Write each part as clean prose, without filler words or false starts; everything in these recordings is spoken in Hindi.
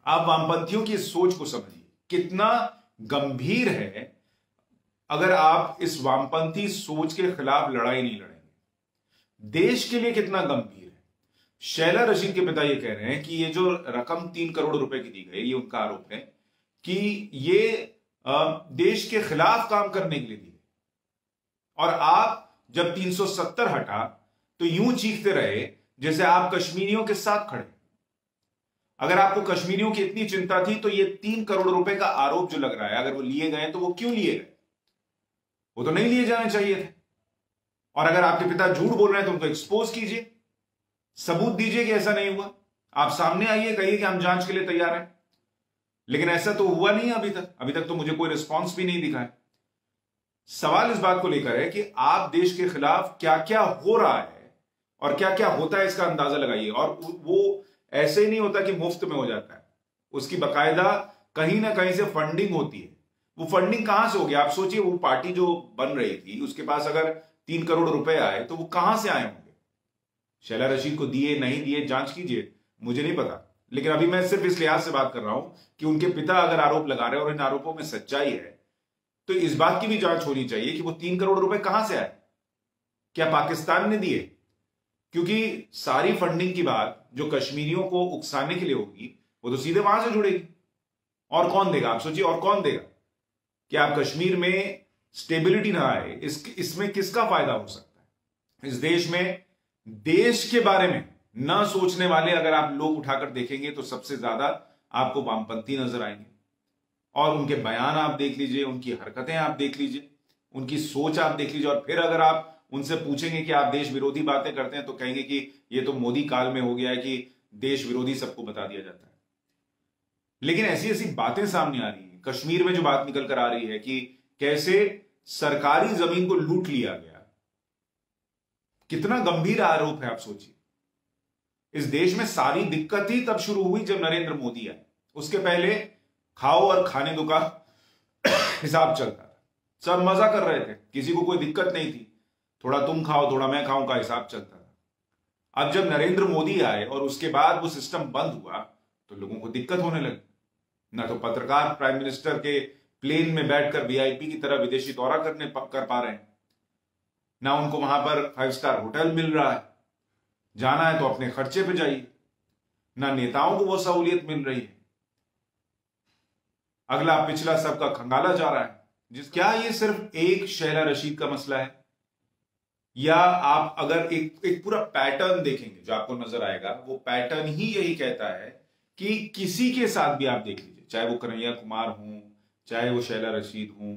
आप वामपंथियों की सोच को समझिए, कितना गंभीर है अगर आप इस वामपंथी सोच के खिलाफ लड़ाई नहीं लड़ेंगे। देश के लिए कितना गंभीर है। शैला रशीद के पिता ये कह रहे हैं कि ये जो रकम 3 करोड़ रुपए की दी गई, ये उनका आरोप है कि ये देश के खिलाफ काम करने के लिए दी। और आप जब 370 हटा तो यूं चीखते रहे जैसे आप कश्मीरियों के साथ खड़े। अगर आपको कश्मीरियों की इतनी चिंता थी तो ये 3 करोड़ रुपए का आरोप जो लग रहा है, अगर वो लिए गए तो वो क्यों लिए गए? वो तो नहीं लिए जाने चाहिए थे। और अगर आपके पिता झूठ बोल रहे हैं तो उनको एक्सपोज कीजिए, सबूत दीजिए कि ऐसा नहीं हुआ। आप सामने आइए, कहिए कि हम जांच के लिए तैयार हैं। लेकिन ऐसा तो हुआ नहीं अभी तक तो मुझे कोई रिस्पॉन्स भी नहीं दिखा है। सवाल इस बात को लेकर है कि आप देश के खिलाफ क्या क्या हो रहा है और क्या क्या होता है इसका अंदाजा लगाइए। और वो ऐसे ही नहीं होता कि मुफ्त में हो जाता है, उसकी बाकायदा कहीं ना कहीं से फंडिंग होती है। वो फंडिंग कहां से होगी? आप सोचिए, वो पार्टी जो बन रही थी उसके पास अगर 3 करोड़ रुपए आए तो वो कहां से आए होंगे? शैला रशीद को दिए नहीं दिए जांच कीजिए, मुझे नहीं पता। लेकिन अभी मैं सिर्फ इस लिहाज से बात कर रहा हूं कि उनके पिता अगर आरोप लगा रहे हैं और इन आरोपों में सच्चाई है तो इस बात की भी जांच होनी चाहिए कि वो 3 करोड़ रुपए कहां से आए। क्या पाकिस्तान ने दिए? क्योंकि सारी फंडिंग की बात जो कश्मीरियों को उकसाने के लिए होगी वो तो सीधे वहां से जुड़ेगी। और कौन देगा? आप सोचिए, और कौन देगा? कि आप कश्मीर में स्टेबिलिटी ना आए, इसमें किसका फायदा हो सकता है? इस देश में देश के बारे में ना सोचने वाले अगर आप लोग उठाकर देखेंगे तो सबसे ज्यादा आपको वामपंथी नजर आएंगे। और उनके बयान आप देख लीजिए, उनकी हरकतें आप देख लीजिए, उनकी सोच आप देख लीजिए। और फिर अगर आप उनसे पूछेंगे कि आप देश विरोधी बातें करते हैं तो कहेंगे कि ये तो मोदी काल में हो गया है कि देश विरोधी सबको बता दिया जाता है। लेकिन ऐसी ऐसी बातें सामने आ रही हैं। कश्मीर में जो बात निकल कर आ रही है कि कैसे सरकारी जमीन को लूट लिया गया, कितना गंभीर आरोप है आप सोचिए। इस देश में सारी दिक्कत ही तब शुरू हुई जब नरेंद्र मोदी आए। उसके पहले खाओ और खाने दो का हिसाब चलता था, सब मजा कर रहे थे, किसी को कोई दिक्कत नहीं थी। थोड़ा तुम खाओ थोड़ा मैं खाऊं का हिसाब चलता था। अब जब नरेंद्र मोदी आए और उसके बाद वो सिस्टम बंद हुआ तो लोगों को दिक्कत होने लगी। ना तो पत्रकार प्राइम मिनिस्टर के प्लेन में बैठकर वीआईपी की तरह विदेशी दौरा कर पा रहे हैं, ना उनको वहां पर 5 स्टार होटल मिल रहा है, जाना है तो अपने खर्चे पे जाइए, ना नेताओं को वो सहूलियत मिल रही है। अगला पिछला सबका खंगाला जा रहा है। क्या ये सिर्फ एक शैला रशीद का मसला है? या आप अगर एक पूरा पैटर्न देखेंगे जो आपको नजर आएगा, वो पैटर्न ही यही कहता है कि किसी के साथ भी आप देख लीजिए, चाहे वो कन्हैया कुमार हों, चाहे वो शैला रशीद हों,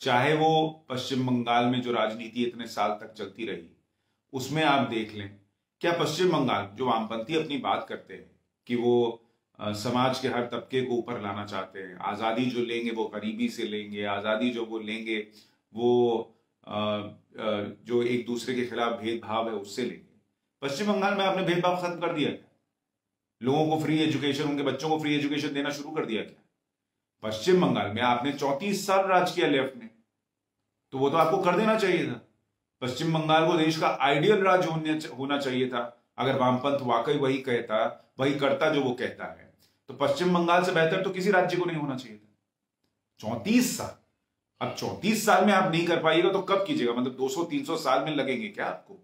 चाहे वो पश्चिम बंगाल में जो राजनीति इतने साल तक चलती रही उसमें आप देख लें, क्या पश्चिम बंगाल जो वामपंथी अपनी बात करते हैं कि वो समाज के हर तबके को ऊपर लाना चाहते हैं, आजादी जो लेंगे वो गरीबी से लेंगे, आजादी जो वो लेंगे वो जो एक दूसरे के खिलाफ भेदभाव है उससे लेंगे। पश्चिम बंगाल में आपने भेदभाव खत्म कर दिया क्या? लोगों को फ्री एजुकेशन, उनके बच्चों को फ्री एजुकेशन देना शुरू कर दिया क्या? पश्चिम बंगाल में आपने 34 साल राज किया लेफ्ट ने, तो वो तो आपको कर देना चाहिए था। पश्चिम बंगाल को देश का आइडियल राज्य होना चाहिए था। अगर वामपंथ वाकई वही कहता, वही करता जो वो कहता है, तो पश्चिम बंगाल से बेहतर तो किसी राज्य को नहीं होना चाहिए था। 34 साल, अब 34 साल में आप नहीं कर पाइएगा तो कब कीजिएगा? मतलब 200-300 साल में लगेंगे क्या आपको?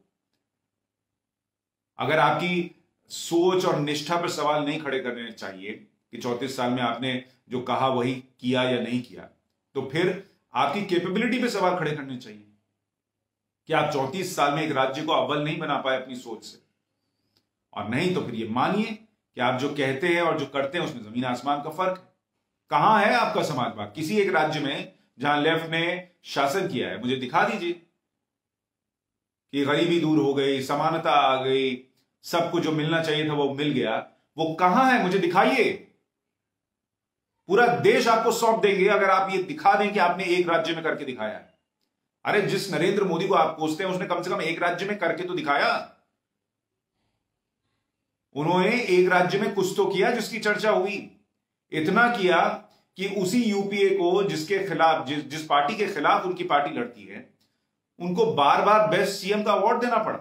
अगर आपकी सोच और निष्ठा पर सवाल नहीं खड़े करने चाहिए कि 34 साल में आपने जो कहा वही किया या नहीं किया, तो फिर आपकी कैपेबिलिटी पे सवाल खड़े करने चाहिए कि आप 34 साल में एक राज्य को अव्वल नहीं बना पाए अपनी सोच से। और नहीं तो फिर ये मानिए कि आप जो कहते हैं और जो करते हैं उसमें जमीन आसमान का फर्क है। कहां है आपका समाजवाद? किसी एक राज्य में जहां लेफ्ट ने शासन किया है मुझे दिखा दीजिए कि गरीबी दूर हो गई, समानता आ गई, सबको जो मिलना चाहिए था वो मिल गया। वो कहां है? मुझे दिखाइए। पूरा देश आपको सौंप देंगे अगर आप ये दिखा दें कि आपने एक राज्य में करके दिखाया है। अरे जिस नरेंद्र मोदी को आप कोसते हैं उसने कम से कम एक राज्य में करके तो दिखाया। उन्होंने एक राज्य में कुछ तो किया जिसकी चर्चा हुई। इतना किया कि उसी यूपीए को जिसके खिलाफ जिस पार्टी के खिलाफ उनकी पार्टी लड़ती है उनको बार बार बेस्ट सीएम का अवार्ड देना पड़ा।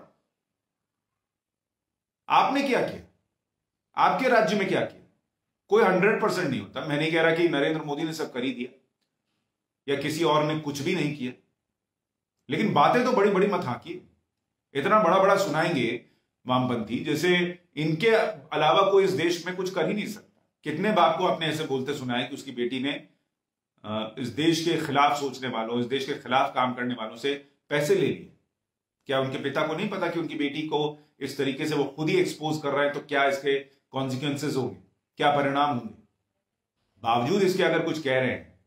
आपने क्या किया? आपके राज्य में क्या किया? कोई 100% नहीं होता। मैं नहीं कह रहा कि नरेंद्र मोदी ने सब कर ही दिया या किसी और ने कुछ भी नहीं किया, लेकिन बातें तो बड़ी बड़ी मत हाकिए। इतना बड़ा बड़ा सुनाएंगे वामपंथी जैसे इनके अलावा कोई इस देश में कुछ कर ही नहीं सकता। कितने बाप को आपने ऐसे बोलते सुना है कि उसकी बेटी ने इस देश के खिलाफ सोचने वालों, इस देश के खिलाफ काम करने वालों से पैसे ले लिए? क्या उनके पिता को नहीं पता कि उनकी बेटी को इस तरीके से वो खुद ही एक्सपोज कर रहे हैं तो क्या इसके कॉन्सिक्वेंसेस होंगे, क्या परिणाम होंगे? बावजूद इसके अगर कुछ कह रहे हैं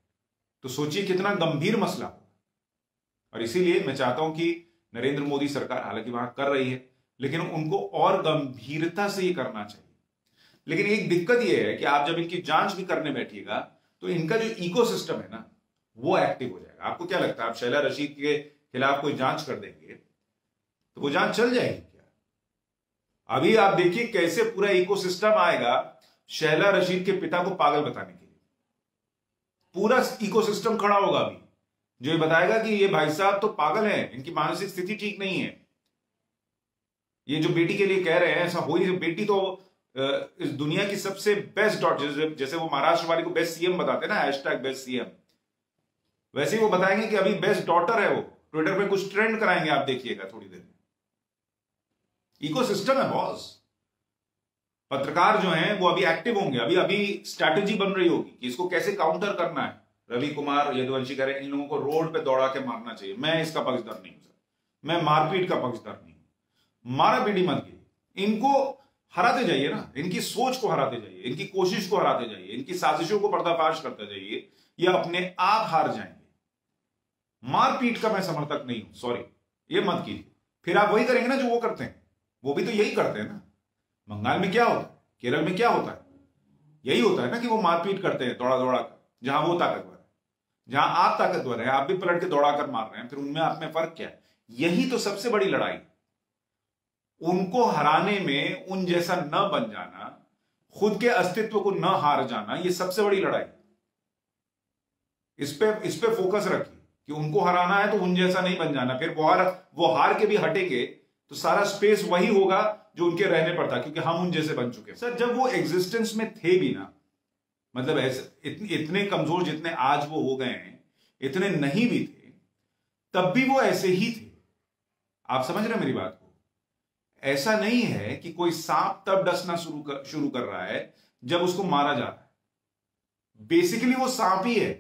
तो सोचिए कितना गंभीर मसला हो। और इसीलिए मैं चाहता हूं कि नरेंद्र मोदी सरकार हालांकि वहां कर रही है, लेकिन उनको और गंभीरता से ये करना चाहिए। लेकिन एक दिक्कत यह है कि आप जब इनकी जांच भी करने बैठिएगा तो इनका जो इकोसिस्टम है ना वो एक्टिव हो जाएगा। आपको क्या लगता है, आप शैला रशीद के खिलाफ कोई जांच कर देंगे तो वो जांच चल जाएगी क्या? अभी आप देखिए कैसे पूरा इकोसिस्टम आएगा शैला रशीद के पिता को पागल बताने के लिए। पूरा इकोसिस्टम खड़ा होगा अभी जो ये बताएगा कि ये भाई साहब तो पागल हैं, इनकी मानसिक स्थिति ठीक नहीं है। ये जो बेटी के लिए कह रहे हैं ऐसा हो ही, बेटी तो इस दुनिया की सबसे बेस्ट डॉटर, जैसे वो महाराष्ट्र वाली को बेस्ट सीएम बताते हैं ना, #बेस्ट सीएम, वैसे ही वो बताएंगे कि अभी बेस्ट डॉटर है वो। ट्विटर पे कुछ ट्रेंड कराएंगे, आप देखिएगा थोड़ी देर में। इकोसिस्टम है बॉस। पत्रकार जो हैं वो अभी एक्टिव होंगे, अभी स्ट्रैटेजी बन रही होगी कि इसको कैसे काउंटर करना है। रवि कुमार यदुवंशी कह रहे हैं इन लोगों को रोड पे दौड़ा के मारना चाहिए। मैं इसका पक्षधर नहीं हूं सर, मैं मारपीट का पक्षधर नहीं हूं। मारा पीटी मत कीजिए, इनको हराते जाइए ना, इनकी सोच को हराते जाइए, इनकी कोशिश को हराते जाइए, इनकी साजिशों को पर्दाफाश करते जाइए, ये अपने आप हार जाएंगे। मारपीट का मैं समर्थक नहीं हूं, सॉरी, ये मत कीजिए। फिर आप वही करेंगे ना जो वो करते हैं, वो भी तो यही करते हैं ना। बंगाल में क्या होता है, केरल में क्या होता है, यही होता है ना कि वो मारपीट करते हैं दौड़ा दौड़ा कर। जहां वो ताकतवर है, जहां आप ताकतवर हैं, आप भी पलट के दौड़ा कर मार रहे हैं, फिर उनमें आप में फर्क क्या है? यही तो सबसे बड़ी लड़ाई। उनको हराने में उन जैसा न बन जाना, खुद के अस्तित्व को न हार जाना, ये सबसे बड़ी लड़ाई। इस पे फोकस रखिए कि उनको हराना है तो उन जैसा नहीं बन जाना। फिर वो हार के भी हटेंगे तो सारा स्पेस वही होगा जो उनके रहने पर था, क्योंकि हम उन जैसे बन चुके हैं। सर जब वो एग्जिस्टेंस में थे भी ना, मतलब ऐसे इतने कमजोर जितने आज वो हो गए हैं, इतने नहीं भी थे, तब भी वो ऐसे ही थे। आप समझ रहे हैं मेरी बात को? ऐसा नहीं है कि कोई सांप तब डसना शुरू कर रहा है जब उसको मारा जा रहा है। बेसिकली वो सांप ही है,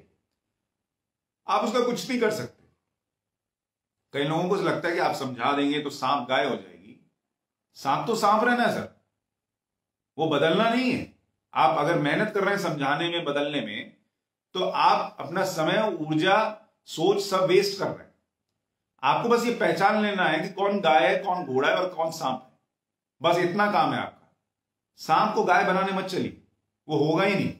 आप उसका कुछ नहीं कर सकते। कई लोगों को लगता है कि आप समझा देंगे तो सांप गायब हो जाएगी। सांप तो सांप रहना है सर, वो बदलना नहीं है। आप अगर मेहनत कर रहे हैं समझाने में, बदलने में, तो आप अपना समय, ऊर्जा, सोच सब वेस्ट कर रहे हैं। आपको बस ये पहचान लेना है कि कौन गाय है, कौन घोड़ा है और कौन सांप है। बस इतना काम है आपका। सांप को गाय बनाने मत चलिए, वो होगा ही नहीं।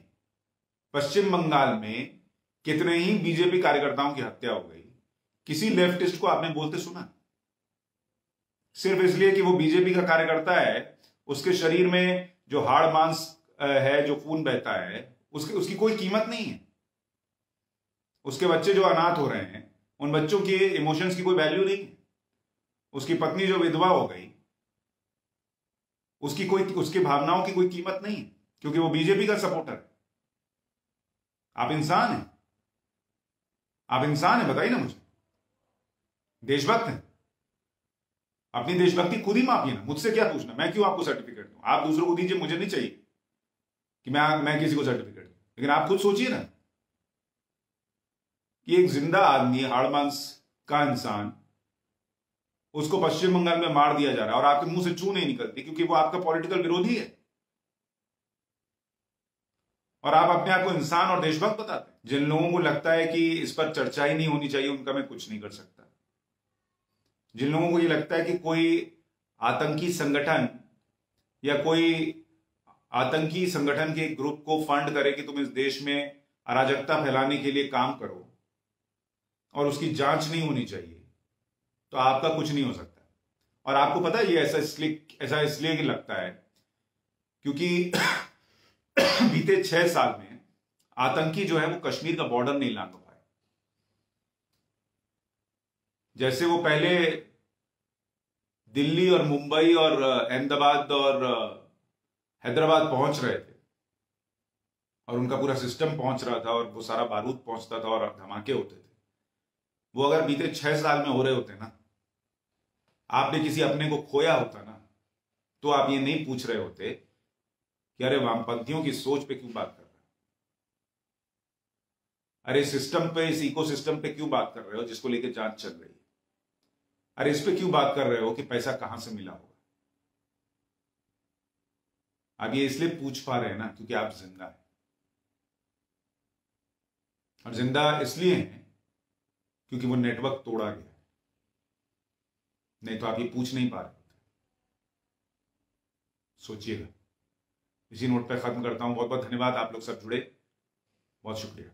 पश्चिम बंगाल में कितने ही बीजेपी कार्यकर्ताओं की हत्या हो गई, किसी लेफ्टिस्ट को आपने बोलते सुना? सिर्फ इसलिए कि वो बीजेपी का कार्यकर्ता है, उसके शरीर में जो हाड़ मांस है, जो खून बहता है, उसकी कोई कीमत नहीं है। उसके बच्चे जो अनाथ हो रहे हैं, उन बच्चों के इमोशंस की कोई वैल्यू नहीं है। उसकी पत्नी जो विधवा हो गई, उसकी भावनाओं की कोई कीमत नहीं है, क्योंकि वो बीजेपी का सपोर्टर है। आप इंसान हैं, आप इंसान हैं, बताइए ना मुझे। देशभक्त हैं, अपनी देशभक्ति खुद ही मापिए ना, मुझसे क्या पूछना। मैं क्यों आपको सर्टिफिकेट दूं? आप दूसरों को दीजिए, मुझे नहीं चाहिए कि मैं किसी को सर्टिफिकेट दूं। लेकिन आप खुद सोचिए ना कि एक जिंदा आदमी, हाड़ मांस का इंसान, उसको पश्चिम बंगाल में मार दिया जा रहा है और आपके मुंह से चू नहीं निकलती, क्योंकि वो आपका पॉलिटिकल विरोधी है और आप अपने आप को इंसान और देशभक्त बताते हैं। जिन लोगों को लगता है कि इस पर चर्चा ही नहीं होनी चाहिए, उनका मैं कुछ नहीं कर सकता। जिन लोगों को ये लगता है कि कोई आतंकी संगठन या कोई आतंकी संगठन के ग्रुप को फंड करे कि तुम इस देश में अराजकता फैलाने के लिए काम करो और उसकी जांच नहीं होनी चाहिए, तो आपका कुछ नहीं हो सकता। और आपको पता है ये ऐसा इसलिए कि लगता है क्योंकि बीते 6 साल में आतंकी जो है वो कश्मीर का बॉर्डर नहीं लांघ पाए। जैसे वो पहले दिल्ली और मुंबई और अहमदाबाद और हैदराबाद पहुंच रहे थे, और उनका पूरा सिस्टम पहुंच रहा था और वो सारा बारूद पहुंचता था और धमाके होते थे, वो अगर बीते 6 साल में हो रहे होते ना, आपने किसी अपने को खोया होता ना, तो आप ये नहीं पूछ रहे होते कि अरे वामपंथियों की सोच पे क्यों बात कर रहे हो, अरे सिस्टम पे, इस इकोसिस्टम पे क्यों बात कर रहे हो जिसको लेके जांच चल रही है, अरे इस पे क्यों बात कर रहे हो कि पैसा कहां से मिला होगा। आप ये इसलिए पूछ पा रहे हैं ना क्योंकि आप जिंदा हैं, और जिंदा इसलिए हैं क्योंकि वो नेटवर्क तोड़ा गया, नहीं तो आप ये पूछ नहीं पा रहे होते। सोचिएगा। इसी नोट पर खत्म करता हूं। बहुत बहुत धन्यवाद, आप लोग सब जुड़े, बहुत शुक्रिया।